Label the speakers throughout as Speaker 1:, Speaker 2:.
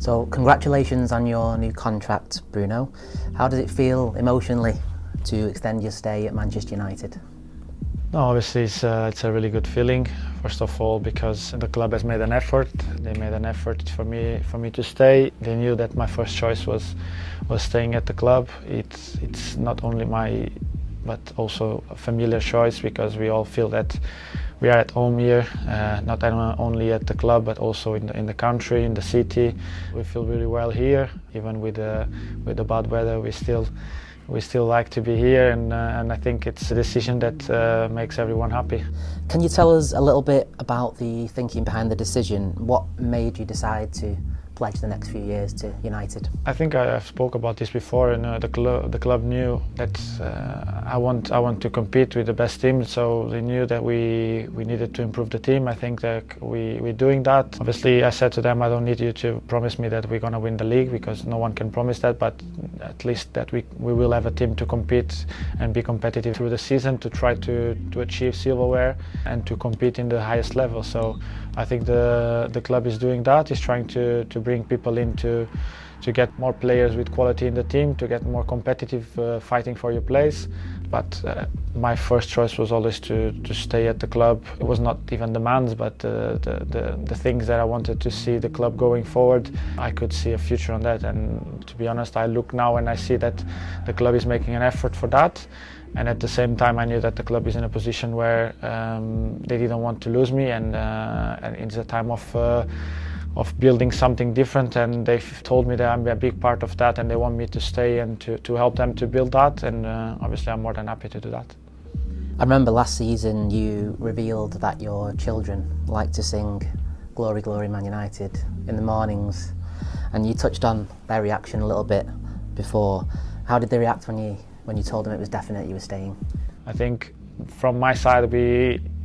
Speaker 1: So congratulations on your new contract, Bruno. How does it feel emotionally to extend your stay at Manchester United?
Speaker 2: No, obviously it's a really good feeling. First of all, because the club has made an effort. They made an effort for me to stay. They knew that my first choice was staying at the club. It's not only my, but also a familiar choice, because we all feel that we are at home here, not only at the club but also in the country, in the city. We feel really well here, even with the bad weather. We still like to be here, and I think it's a decision that makes everyone happy.
Speaker 1: Can you tell us a little bit about the thinking behind the decision? What made you decide to pledge the next few years to United?
Speaker 2: I think I've spoke about this before, and the club knew that I want to compete with the best team, so they knew that we needed to improve the team. I think that we're doing that. Obviously, I said to them, I don't need you to promise me that we're going to win the league, because no one can promise that, but at least that we will have a team to compete and be competitive through the season, to try to achieve silverware and to compete in the highest level. So I think the club is doing that, is trying to bring people in to get more players with quality in the team, to get more competitive, fighting for your place. But my first choice was always to stay at the club. It was not even demands, but the things that I wanted to see the club going forward. I could see a future on that, and to be honest, I look now and I see that the club is making an effort for that. And at the same time, I knew that the club is in a position where they didn't want to lose me, and it's a time of building something different, and they've told me that I'm a big part of that, and they want me to stay and to help them to build that, and obviously I'm more than happy to do that.
Speaker 1: I remember last season you revealed that your children like to sing "Glory, Glory, Man United" in the mornings, and you touched on their reaction a little bit before. How did they react when you told them it was definite you were staying?
Speaker 2: I think from my side,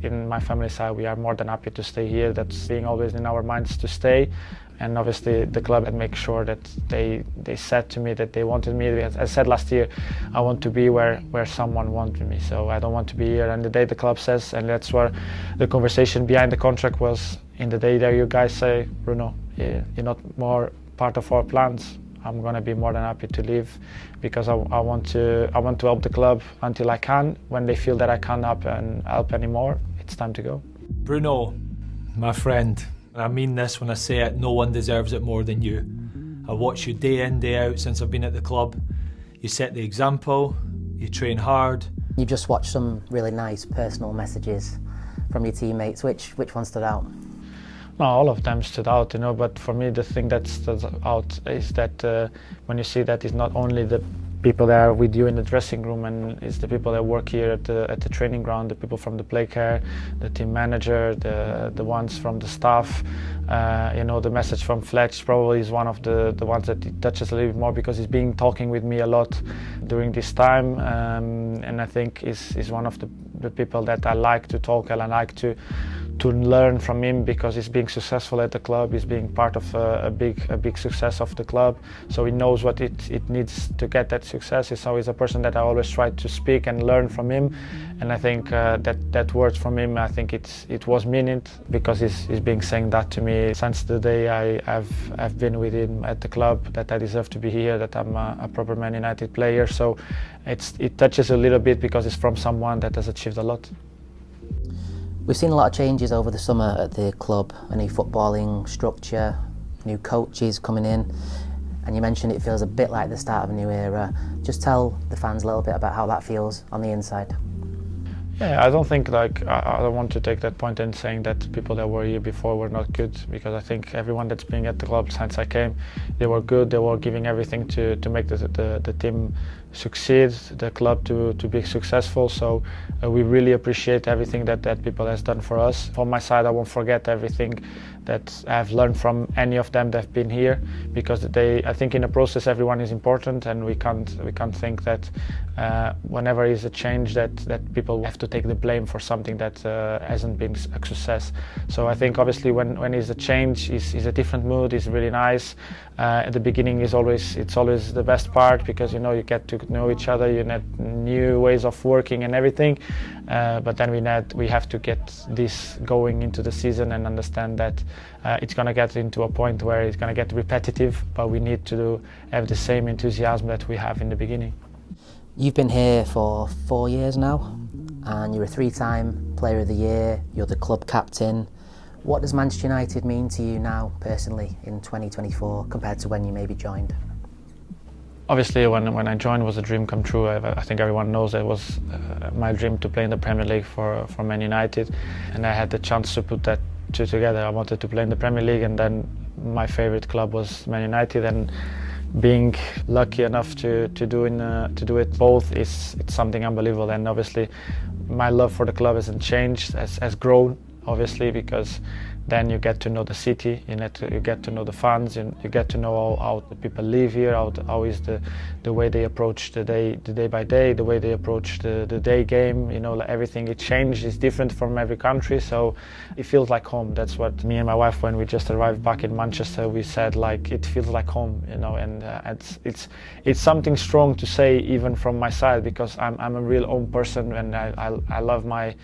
Speaker 2: in my family side, we are more than happy to stay here. That's being always in our minds to stay. And obviously the club had make sure that they said to me that they wanted me. As I said last year, I want to be where someone wanted me. So I don't want to be here. And the day the club says, and that's where the conversation behind the contract was, in the day that you guys say, Bruno, you're not more part of our plans, I'm going to be more than happy to leave, because I want to help the club until I can. When they feel that I can't help anymore, it's time to go.
Speaker 3: Bruno, my friend, and I mean this when I say it, no one deserves it more than you. I watch you day in, day out since I've been at the club. You set the example, you train hard.
Speaker 1: You just watched some really nice personal messages from your teammates. Which one stood out?
Speaker 2: No, all of them stood out, but for me the thing that stood out is that when you see that it's not only the people that are with you in the dressing room, and it's the people that work here at the training ground, the people from the play care, the team manager, the ones from the staff. The message from Fletch probably is one of the ones that it touches a little bit more, because he's been talking with me a lot during this time, and I think is one of the people that I like to talk, and I like to learn from him, because he's being successful at the club. He's being part of a big success of the club, so he knows what it needs to get that success. He's always a person that I always try to speak and learn from him, and I think that word from him, I think it was meaning, because he's been saying that to me since the day I've been with him at the club, that I deserve to be here, that I'm a proper Man United player. So it touches a little bit, because it's from someone that has achieved a lot.
Speaker 1: We've seen a lot of changes over the summer at the club, a new footballing structure, new coaches coming in, and you mentioned it feels a bit like the start of a new era. Just tell the fans a little bit about how that feels on the inside.
Speaker 2: Yeah, I don't think I don't want to take that point in saying that people that were here before were not good, because I think everyone that's been at the club since I came, they were good. They were giving everything to make the team succeed, the club to be successful. So we really appreciate everything that people has done for us. From my side, I won't forget everything that I've learned from any of them that have been here, because I think in the process everyone is important, and we can't think that whenever is a change that people have to take the blame for something that hasn't been a success. So I think obviously when is a change, is a different mood, is really nice. At the beginning it's always the best part, because you get to know each other, you get new ways of working and everything. but then we have to get this going into the season and understand that it's going to get into a point where it's going to get repetitive, but we need to have the same enthusiasm that we have in the beginning.
Speaker 1: You've been here for 4 years now, and you're a 3-time Player of the Year, you're the club captain. What does Manchester United mean to you now, personally, in 2024, compared to when you maybe joined?
Speaker 2: Obviously, when I joined, it was a dream come true. I think everyone knows that it was my dream to play in the Premier League for Man United, and I had the chance to put that two together. I wanted to play in the Premier League, and then my favourite club was Man United, and being lucky enough to do it both it's something unbelievable. And obviously my love for the club hasn't changed, has grown, obviously, because then you get to know the city, you get to know the fans, you get to know how the people live here, how is the way they approach the day by day, the way they approach the day game. Like everything, it changed, it's different from every country, so it feels like home. That's what me and my wife, when we just arrived back in Manchester, we said, like, it feels like home, and it's something strong to say even from my side, because I'm a real home person, and I love my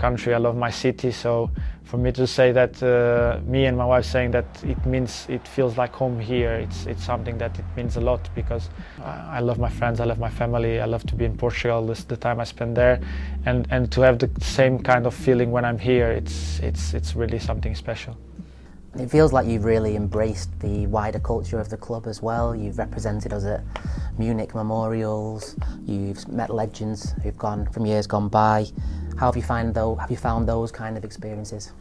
Speaker 2: country, I love my city. So for me to say that, me and my wife saying that it feels like home here, it's something that it means a lot, because I love my friends, I love my family, I love to be in Portugal, this the time I spend there, and to have the same kind of feeling when I'm here, it's really something special.
Speaker 1: It feels like you've really embraced the wider culture of the club as well. You've represented us at Munich memorials, you've met legends who've gone from years gone by. How have you found those kind of experiences?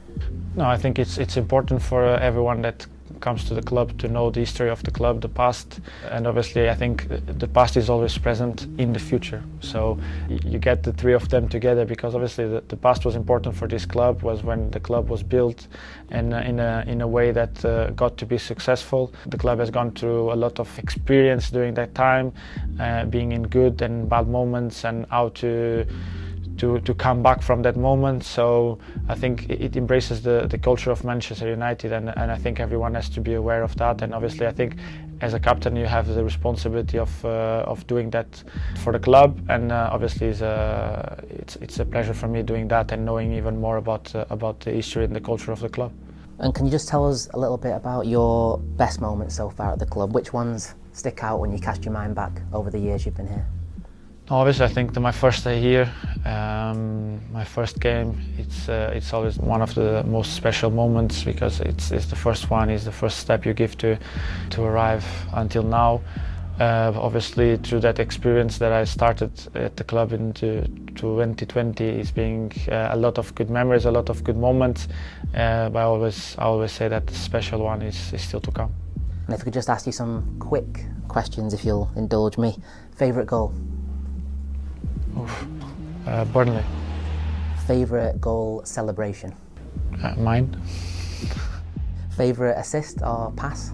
Speaker 2: No, I think it's important for everyone that comes to the club to know the history of the club, the past, and obviously I think the past is always present in the future. So you get the three of them together, because obviously the past was important for this club, was when the club was built, and in a way that got to be successful. The club has gone through a lot of experience during that time, being in good and bad moments, and how to come back from that moment. So I think it embraces the culture of Manchester United, and I think everyone has to be aware of that. And obviously I think as a captain you have the responsibility of doing that for the club, and obviously it's a pleasure for me doing that and knowing even more about the history and the culture of the club.
Speaker 1: And can you just tell us a little bit about your best moments so far at the club? Which ones stick out when you cast your mind back over the years you've been here?
Speaker 2: Obviously, I think my first day here, my first game, it's always one of the most special moments, because it's the first one, it's the first step you give to arrive until now. Obviously, through that experience that I started at the club in 2020, it's being a lot of good memories, a lot of good moments. But I always say that the special one is still to come.
Speaker 1: And if I could just ask you some quick questions, if you'll indulge me. Favourite goal?
Speaker 2: Burnley.
Speaker 1: Favourite goal celebration?
Speaker 2: Mine.
Speaker 1: Favourite assist or pass?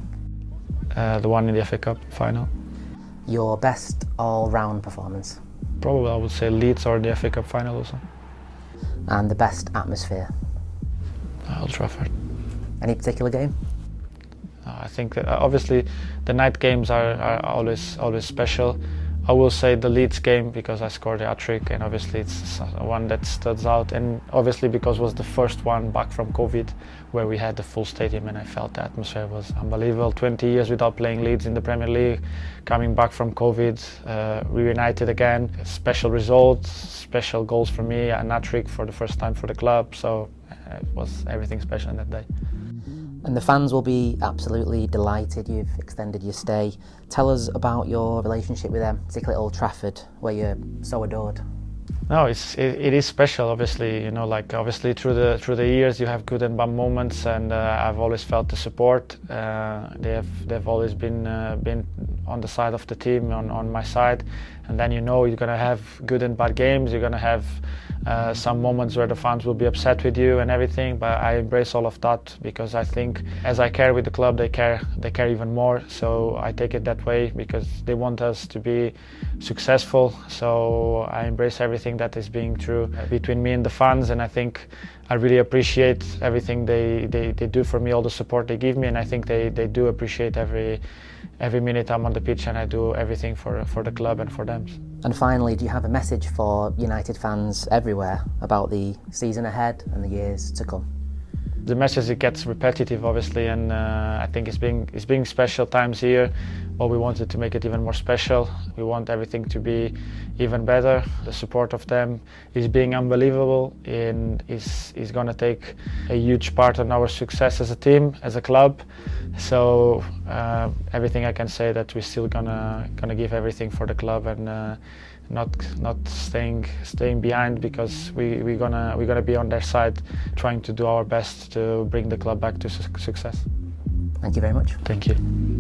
Speaker 2: The one in the FA Cup final.
Speaker 1: Your best all-round performance?
Speaker 2: Probably I would say Leeds or the FA Cup final also.
Speaker 1: And the best atmosphere?
Speaker 2: Old Trafford.
Speaker 1: Any particular game?
Speaker 2: I think that obviously the night games are always special. I will say the Leeds game, because I scored a hat-trick, and obviously it's one that stands out, and obviously because it was the first one back from COVID where we had the full stadium, and I felt the atmosphere was unbelievable. 20 years without playing Leeds in the Premier League, coming back from COVID, reunited again, special results, special goals for me, a hat-trick for the first time for the club, so it was everything special on that day.
Speaker 1: And the fans will be absolutely delighted you've extended your stay. Tell us about your relationship with them, particularly at Old Trafford, where you're so adored.
Speaker 2: No, it is special. Obviously, obviously through the years you have good and bad moments, and I've always felt the support. They've always been on the side of the team, on my side, and then you're gonna have good and bad games. You're gonna have some moments where the fans will be upset with you and everything, but I embrace all of that, because I think as I care with the club, they care even more. So I take it that way, because they want us to be successful. So I embrace everything that is being true between me and the fans, and I think I really appreciate everything they do for me, all the support they give me, and I think they do appreciate every minute I'm on on the pitch, and I do everything for the club and for them.
Speaker 1: And finally, do you have a message for United fans everywhere about the season ahead and the years to come?
Speaker 2: The message, it gets repetitive, obviously, and I think it's being special times here. But we wanted to make it even more special. We want everything to be even better. The support of them is being unbelievable, and is going to take a huge part on our success as a team, as a club. So everything I can say that we're still gonna give everything for the club, and not staying behind, because we're gonna be on their side, trying to do our best to bring the club back to success.
Speaker 1: Thank you very much.
Speaker 2: Thank you.